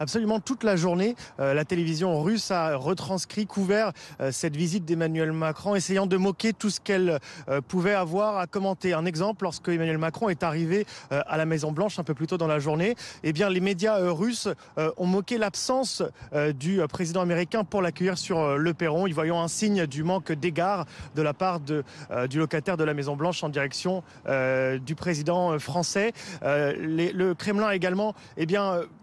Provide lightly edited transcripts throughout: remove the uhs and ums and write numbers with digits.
Absolument toute la journée, la télévision russe a retranscrit, couvert cette visite d'Emmanuel Macron, essayant de moquer tout ce qu'elle pouvait avoir à commenter. Un exemple, lorsque Emmanuel Macron est arrivé à la Maison-Blanche un peu plus tôt dans la journée, eh bien, les médias russes ont moqué l'absence du président américain pour l'accueillir sur le perron, y voyant un signe du manque d'égard de la part du locataire de la Maison-Blanche en direction du président français. Le Kremlin a également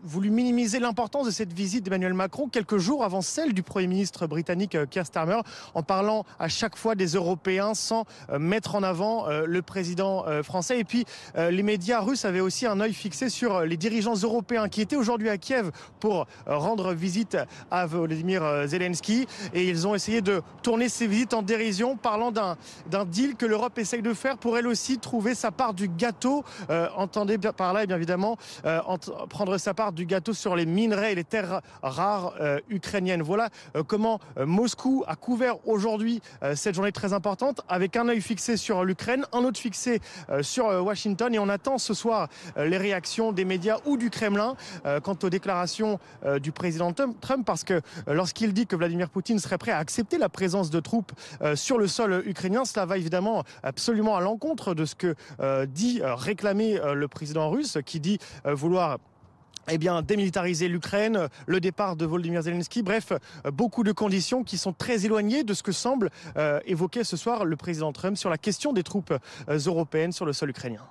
voulu minimiser l'importance de cette visite d'Emmanuel Macron quelques jours avant celle du Premier ministre britannique Keir Starmer, en parlant à chaque fois des Européens sans mettre en avant le président français. Et puis les médias russes avaient aussi un œil fixé sur les dirigeants européens qui étaient aujourd'hui à Kiev pour rendre visite à Volodymyr Zelensky, et ils ont essayé de tourner ces visites en dérision, parlant d'un deal que l'Europe essaye de faire pour elle aussi trouver sa part du gâteau. Entendez par là, bien évidemment, prendre sa part du gâteau sur les minerais et les terres rares ukrainiennes. Voilà comment Moscou a couvert aujourd'hui cette journée très importante, avec un œil fixé sur l'Ukraine, un autre fixé sur Washington, et on attend ce soir les réactions des médias ou du Kremlin quant aux déclarations du président Trump, parce que lorsqu'il dit que Vladimir Poutine serait prêt à accepter la présence de troupes sur le sol ukrainien, cela va évidemment absolument à l'encontre de ce que dit réclamer le président russe, qui dit vouloir démilitariser l'Ukraine, le départ de Volodymyr Zelensky, bref, beaucoup de conditions qui sont très éloignées de ce que semble évoquer ce soir le président Trump sur la question des troupes européennes sur le sol ukrainien.